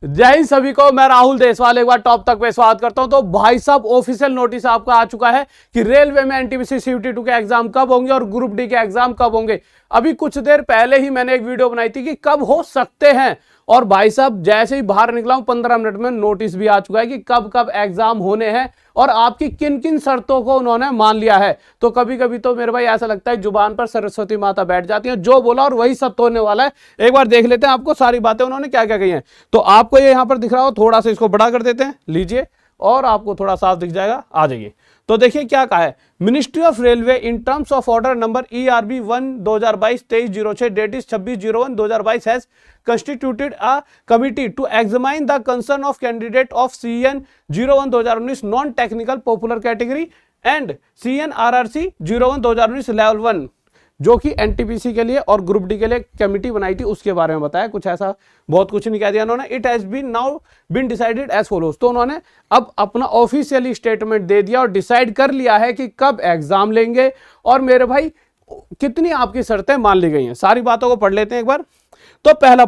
जय हिंद सभी को। मैं राहुल देशवाल एक बार टॉप तक पे स्वागत करता हूं। तो भाई साहब ऑफिशियल नोटिस आपका आ चुका है कि रेलवे में एनटीपीसी सीयूटी 2 के एग्जाम कब होंगे और ग्रुप डी के एग्जाम कब होंगे। अभी कुछ देर पहले ही मैंने एक वीडियो बनाई थी कि कब हो सकते हैं, और भाई साहब जैसे ही बाहर निकला हूं 15 मिनट में नोटिस भी आ चुका है कि कब कब एग्जाम होने हैं और आपकी किन किन शर्तों को उन्होंने मान लिया है। तो कभी कभी तो मेरे भाई ऐसा लगता है जुबान पर सरस्वती माता बैठ जाती है, जो बोला और वही सत्य होने वाला है। एक बार देख लेते हैं आपको सारी बातें उन्होंने क्या क्या कही हैं। तो आपको ये यहां पर दिख रहा हो, थोड़ा सा इसको बड़ा कर देते हैं, लीजिए और आपको थोड़ा साफ दिख जाएगा। आ जाइए। तो देखिए क्या कहा है। Ministry of railway in terms of order number ERB 1/2022-2306 date is 26/01/2022 has constituted a committee to examine the concern of candidate of CN 01/2019 non-technical popular category and CN RRC 01/2019 level 1, जो कि एनटीपीसी के लिए और group D के लिए committee बनाई थी, उसके बारे में बताया। कुछ ऐसा बहुत कुछ नहीं कह दिया उन्होंने। It has been now been decided as follows. तो उन्होंने अब अपना ऑफिशियली स्टेटमेंट दे दिया और डिसाइड कर लिया है कि कब एग्जाम लेंगे और मेरे भाई कितनी आपकी शर्तें मान ली गई हैं। सारी बातों को पढ़ लेते हैं एक बार। तो पहला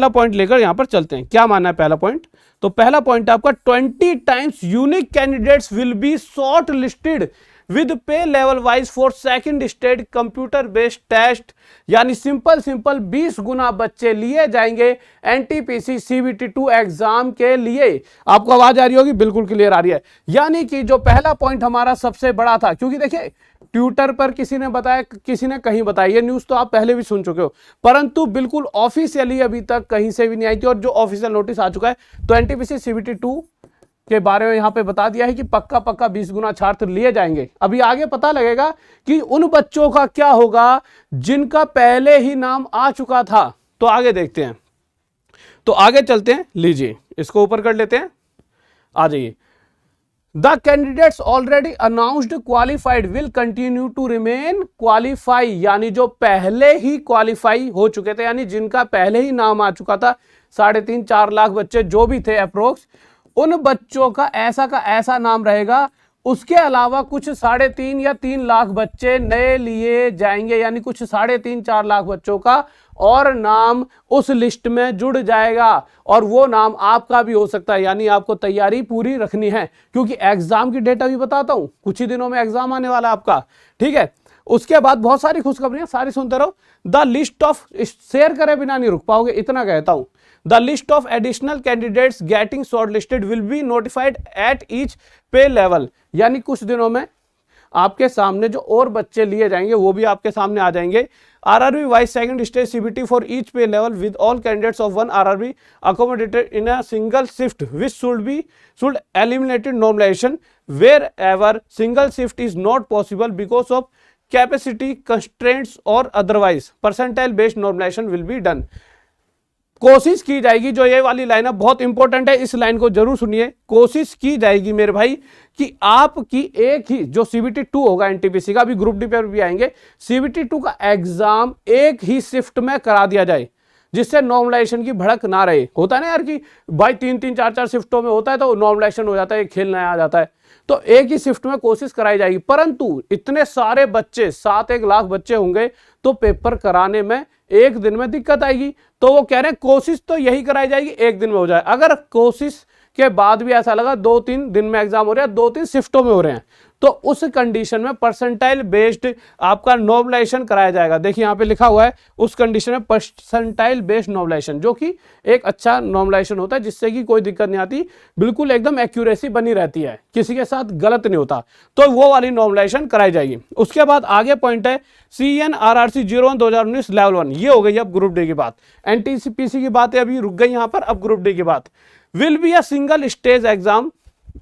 पॉइंट लेकर यहां पर चलते हैं। क्या मानना है पहला पॉइंट? तो पहला पॉइंट आपका 20 times unique candidates will be short listed with pay level wise for second stage computer based test. यानी सिंपल 20 गुना बच्चे लिए जाएंगे एनटीपीसी सीबीटी 2 एग्जाम के लिए। आपको आवाज आ रही होगी, बिल्कुल क्लियर आ रही है। यानी कि जो पहला पॉइंट हमारा सबसे बड़ा था, क्योंकि देखिए ट्विटर पर किसी ने बताया, किसी ने कहीं बताई, ये न्यूज तो आप पहले भी सुन चुके हो, परंतु बिल्कुल ऑफिशियली अभी तक कहीं से भी नहीं आई थी। और जो ऑफिशियल नोटिस आ चुका है, तो एनटीपीसी सीबीटी 2 के बारे में यहां पे बता दिया है कि पक्का 20 गुना छात्र लिए जाएंगे। अभी आगे पता लगेगा कि उन बच्चों का क्या होगा जिनका पहले ही नाम आ चुका था। तो आगे देखते हैं, तो आगे चलते हैं। लीजिए इसको ऊपर कर लेते हैं, आ जाइए। The candidates already announced qualified will continue to remain qualify। यानी जो पहले ही क्वालिफाई हो चुके थे, यानी जिनका पहले ही नाम आ चुका था, 3.5-4 लाख बच्चे जो भी थे अप्रोक्स, उन बच्चों का ऐसा नाम रहेगा। उसके अलावा कुछ 3.5 या 3 लाख बच्चे नए लिए जाएंगे, यानी कुछ 3.5-4 लाख बच्चों का और नाम उस लिस्ट में जुड़ जाएगा और वो नाम आपका भी हो सकता है। यानी आपको तैयारी पूरी रखनी है, क्योंकि एग्जाम की डेट अभी बताता हूं, कुछ ही दिनों में एग्जाम आने वाला है आपका, ठीक है। उसके बाद बहुत सारी खुशखबरियां, सारी सुनते रहो। द लिस्ट ऑफ, शेयर करे बिना नहीं रुक पाओगे, इतना कहता हूं। The list of additional candidates getting shortlisted will be notified at each pay level. यानी कुछ दिनों में आपके सामने जो और बच्चे लिए जाएंगे वो भी आपके सामने आ जाएंगे। RRB wise second stage CBT for each pay level with all candidates of one RRB accommodated in a single shift which should eliminated normalisation wherever single shift is not possible because of capacity constraints और otherwise percentile based normalisation will be done. कोशिश की जाएगी, जो ये वाली line है बहुत important है, इस लाइन को जरूर सुनिए। कोशिश की जाएगी मेरे भाई कि आपकी एक ही जो सीबीटी 2 होगा एनटीपीसी का, अभी ग्रुप डी पर भी आएंगे, सीबीटी 2 का एग्जाम एक ही शिफ्ट में करा दिया जाए, जिससे नॉर्मलाइजेशन की भड़क ना रहे। होता है ना यार कि भाई 3-4 शिफ्टों में होता है तो नॉर्मलाइजेशन हो जाता है, खेल नया आ जाता है। तो एक ही शिफ्ट में कोशिश कराई जाएगी, परंतु इतने सारे बच्चे, 7-1 लाख बच्चे होंगे, तो पेपर कराने में एक दिन में दिक्कत आएगी। तो वो कह रहे हैं कोशिश तो यही कराई जाएगी एक दिन में हो जाए। अगर कोशिश के बाद भी ऐसा लगा 2-3 दिन में एग्जाम हो रहे हैं, 2-3 शिफ्टों में हो रहे हैं, तो उस कंडीशन में परसेंटाइल बेस्ड आपका नॉर्मलाइजेशन कराया जाएगा। देखिए यहाँ पे लिखा हुआ है, उस कंडीशन में परसेंटाइल बेस्ड नॉर्मलाइजेशन, जो कि एक अच्छा नॉर्मलाइजेशन होता है, जिससे कि कोई दिक्कत नहीं आती, बिल्कुल एकदम एक्यूरेसी बनी रहती है, किसी के साथ गलत नहीं होता। तो वो वाली नॉर्मलाइजेशन कराई जाएगी। उसके बाद आगे पॉइंट है CNRRC 01/2019 लेवल 1। ये हो गई अब ग्रुप डी की बात। एनटीपीसी की बातें अभी रुक गई यहाँ पर, अब ग्रुप डी की बात। Will be a single stage exam,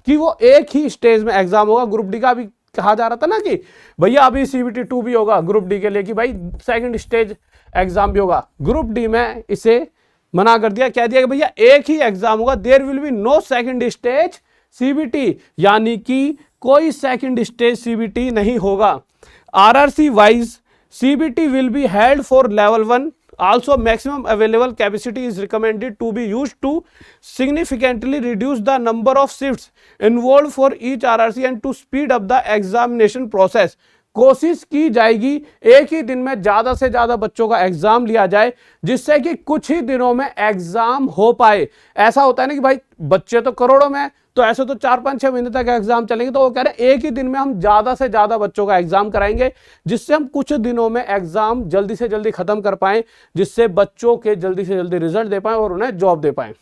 कि वो एक ही स्टेज में एग्जाम होगा। ग्रुप डी का अभी कहा जा रहा था ना कि भैया अभी सीबीटी 2 भी होगा ग्रुप डी के लिए, कि भाई सेकंड स्टेज एग्जाम भी होगा। ग्रुप डी में इसे मना कर दिया, कह दिया कि भैया एक ही एग्जाम होगा, there will be no second stage CBT, यानी कि कोई सेकंड स्टेज सीबीटी नहीं होगा। RRC wise CBT will be held for level 1। Also, maximum available capacity is recommended to be used to significantly reduce the number of shifts involved for each RRC and to speed up the examination process। कोशिश की जाएगी एक ही दिन में ज्यादा से ज्यादा बच्चों का एग्जाम लिया जाए, जिससे कि कुछ ही दिनों में एग्जाम हो पाए। ऐसा होता है ना कि भाई बच्चे तो करोड़ों में, तो ऐसे तो 4-5-6 महीने तक एग्जाम चलेंगे, तो वो कह रहे हैं एक ही दिन में हम ज्यादा से ज्यादा बच्चों का एग्जाम कराएंगे, जिससे हम कुछ दिनों में एग्जाम जल्दी से जल्दी खत्म कर पाए, जिससे बच्चों के जल्दी से जल्दी रिजल्ट दे पाए और उन्हें जॉब दे पाए।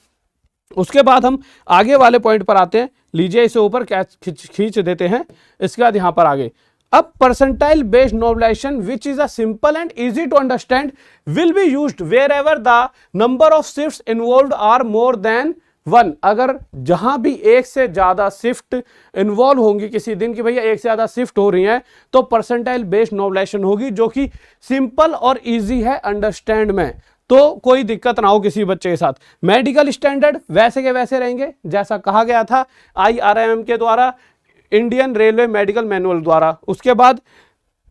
उसके बाद हम आगे वाले पॉइंट पर आते हैं। लीजिए इसे ऊपर खींच देते हैं। इसके बाद यहां पर आगे, अब percentile based normalization which is a simple and easy to understand will be used wherever the number of shifts involved are more than 1। अगर जहां भी एक से ज्यादा शिफ्ट इन्वॉल्व होंगी किसी दिन की, भैया एक से ज्यादा शिफ्ट हो रही हैं, तो परसेंटाइल बेस्ड नॉर्मलाइजेशन होगी, जो कि सिंपल और इजी है अंडरस्टैंड में, तो कोई दिक्कत ना हो किसी बच्चे के साथ। मेडिकल स्टैंडर्ड वैसे के वैसे रहेंगे जैसा कहा गया था IRMM के द्वारा, इंडियन रेलवे मेडिकल मैनुअल द्वारा। उसके बाद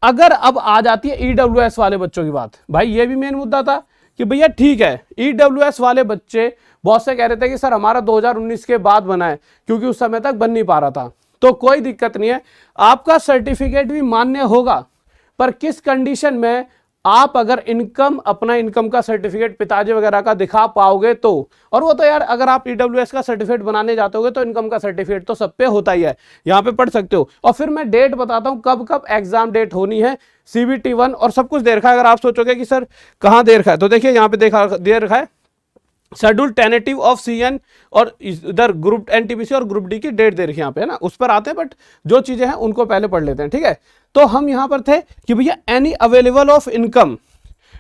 अगर अब आ जाती है EWS वाले बच्चों की बात, भाई ये भी मेन मुद्दा था कि भैया ठीक है EWS वाले बच्चे बहुत से कह रहे थे कि सर हमारा 2019 के बाद बना है, क्योंकि उस समय तक बन नहीं पा रहा था। तो कोई दिक्कत नहीं है, आपका सर्टिफिकेट भी मान्य होगा, पर किस कंडीशन में, आप अगर इनकम, अपना इनकम का सर्टिफिकेट पिताजी वगैरह का दिखा पाओगे तो। और वो तो यार अगर आप EWS का सर्टिफिकेट बनाने जाते होगे तो इनकम का सर्टिफिकेट तो सब पे होता ही है, यहाँ पे पढ़ सकते हो। और फिर मैं डेट बताता हूँ कब कब एग्जाम डेट होनी है, CBT 1 और सब कुछ दे रखा है। अगर आप सोचोगे कि सर कहाँ दे रखा है, तो देखिए यहाँ पे दे रखा है शेड्यूल टेनेटिव ऑफ CN, और इधर ग्रुप NTPC और ग्रुप D की डेट दे रखी है यहाँ पे, है ना, उस पर आते हैं, बट जो चीजें हैं उनको पहले पढ़ लेते हैं, ठीक है। तो हम यहां पर थे कि भैया any available of income,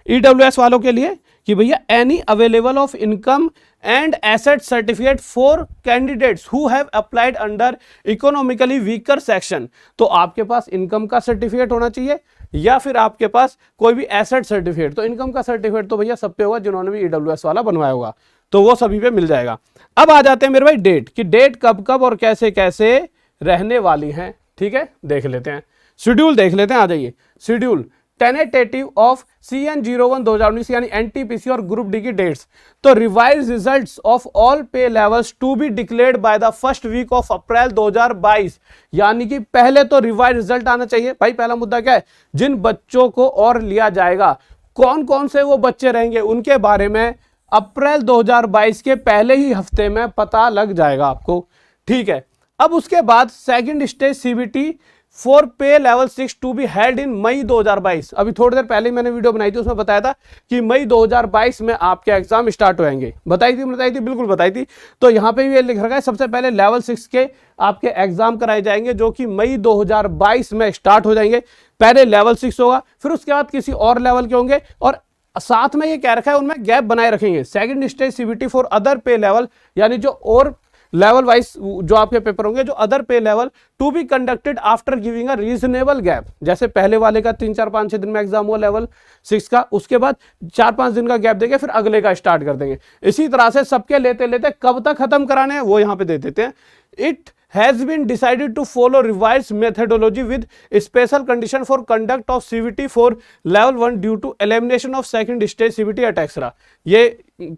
EWS वालों के लिए कि भैया any available of income and asset certificate for candidates who have applied under economically weaker section. तो आपके पास इनकम का सर्टिफिकेट होना चाहिए या फिर आपके पास कोई भी एसेट सर्टिफिकेट। तो इनकम का सर्टिफिकेट तो भैया सब पे होगा जिन्होंने भी EWS वाला बनवाया होगा, तो वो सभी पे मिल जाएगा। अब आ जाते हैं मेरे भाई डेट, कि डेट कब कब और कैसे कैसे रहने वाली है, ठीक है, देख लेते हैं। शेड्यूल देख लेते हैं, आ जाइए। शेड्यूल टेनेटेटिव ऑफ CN 01 2019 यानी NTPC और ग्रुप D की डेट्स। तो revise results of all pay levels to be declared by the first week of April 2022, यानी कि पहले तो रिवाइज रिजल्ट आना चाहिए। भाई पहला मुद्दा क्या है, जिन बच्चों को और लिया जाएगा, कौन कौन से वो बच्चे रहेंगे, उनके बारे में अप्रैल 2022 के पहले ही हफ्ते में पता लग जाएगा आपको, ठीक है। अब उसके बाद second stage CBT for pay level 6 to be held in May 2022। अभी थोड़ी देर पहले मैंने वीडियो बनाई थी, उसमें बताया था कि मई 2022 में आपके एग्जाम स्टार्ट होंगे, बताई थी बिल्कुल बताई थी। तो यहाँ पे भी ये लिख रखा है सबसे पहले लेवल 6 के आपके एग्जाम कराए जाएंगे, जो कि मई 2022 में स्टार्ट हो जाएंगे। पहले लेवल 6 होगा, फिर उसके बाद किसी और लेवल के होंगे, और साथ में ये कह रखा है उनमें गैप बनाए रखेंगे। Second stage CBT for other pay level, यानी जो और लेवल वाइज जो आपके पेपर होंगे, जो other pay level to be conducted after giving a reasonable gap. जैसे पहले वाले का 3-4-5-6 दिन में एग्जाम हुआ लेवल 6 का, उसके बाद 4-5 दिन का गैप देंगे, फिर अगले का स्टार्ट कर देंगे। इसी तरह से सबके लेते लेते कब तक खत्म कराने हैं वो यहाँ पे दे देते हैं। It has been decided to follow revised methodology with special condition for conduct of CBT for level 1 due to elimination of second stage CBT at extra। ये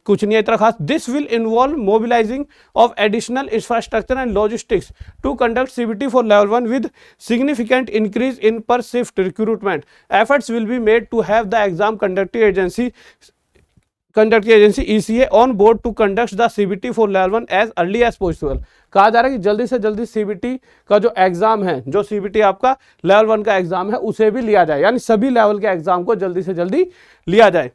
कुछ नहीं है इतना खास। This will involve mobilizing of additional infrastructure and logistics to conduct CBT for level 1 with significant increase in per shift recruitment. Efforts will be made to have the exam conducting agency ECA on board to conduct the CBT for level 1 as early as possible। कहा जा रहा है कि जल्दी से जल्दी CBT का जो एग्जाम है, जो CBT आपका लेवल 1 का एग्जाम है, उसे भी लिया जाए, यानी सभी लेवल के एग्जाम को जल्दी से जल्दी लिया जाए।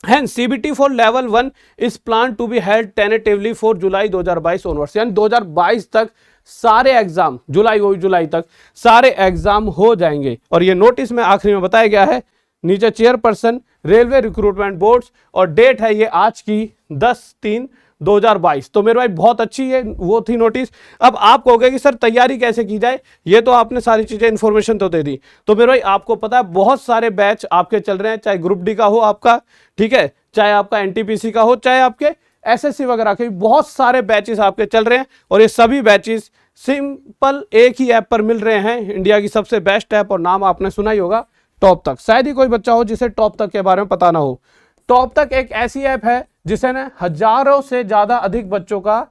Hence CBT for level 1 is planned to be held tentatively for July 2022 onwards, यानी 2022 तक सारे एग्जाम, जुलाई तक सारे एग्जाम हो जाएंगे। और ये नोटिस में आखिरी में बताया गया है, नीचे चेयरपर्सन रेलवे रिक्रूटमेंट बोर्ड्स, और डेट है ये आज की 10/3/2022। तो मेरे भाई बहुत अच्छी है वो थी नोटिस। अब आप कहोगे कि सर तैयारी कैसे की जाए, ये तो आपने सारी चीजें इन्फॉर्मेशन तो दे दी। तो मेरे भाई आपको पता है बहुत सारे बैच आपके चल रहे हैं, चाहे ग्रुप D का हो आपका, ठीक है, चाहे आपका NTPC का हो, चाहे आपके SSC वगैरह के, बहुत सारे बैचेस आपके चल रहे हैं। और ये सभी बैचेस सिंपल एक ही ऐप पर मिल रहे हैं, इंडिया की सबसे बेस्ट ऐप, और नाम आपने सुना ही होगा, टॉप तक। शायद ही कोई बच्चा हो जिसे टॉप तक के बारे में पता ना हो। टॉप तक एक ऐसी ऐप है जिसे ना हजारों से ज्यादा अधिक बच्चों का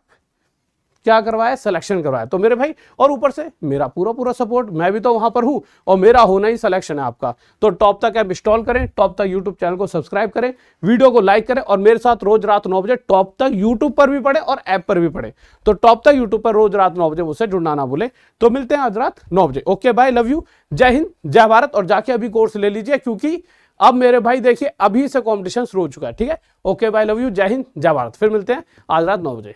क्या करवाया, सिलेक्शन करवाया। तो मेरे भाई, और ऊपर से मेरा पूरा सपोर्ट, मैं भी तो वहां पर हूं और मेरा होना ही सिलेक्शन है आपका। तो टॉप तक ऐप इंस्टॉल करें, टॉप तक यूट्यूब चैनल को सब्सक्राइब करें, वीडियो को लाइक करें और मेरे साथ रोज रात 9 बजे टॉप तक यूट्यूब पर भी पढ़े और ऐप पर भी पढ़े। तो टॉप तक यूट्यूब पर रोज रात 9 बजे मुझसे जुड़ना ना भूले। तो मिलते हैं आज रात 9 बजे। ओके बाय, लव यू, जय हिंद जय भारत। और जाके अभी कोर्स ले लीजिए, क्योंकि अब मेरे भाई देखिए अभी से कॉम्पिटिशन शुरू हो चुका है। ठीक है, ओके बाय, लव यू, जय हिंद जय भारत। फिर मिलते हैं आज रात 9 बजे।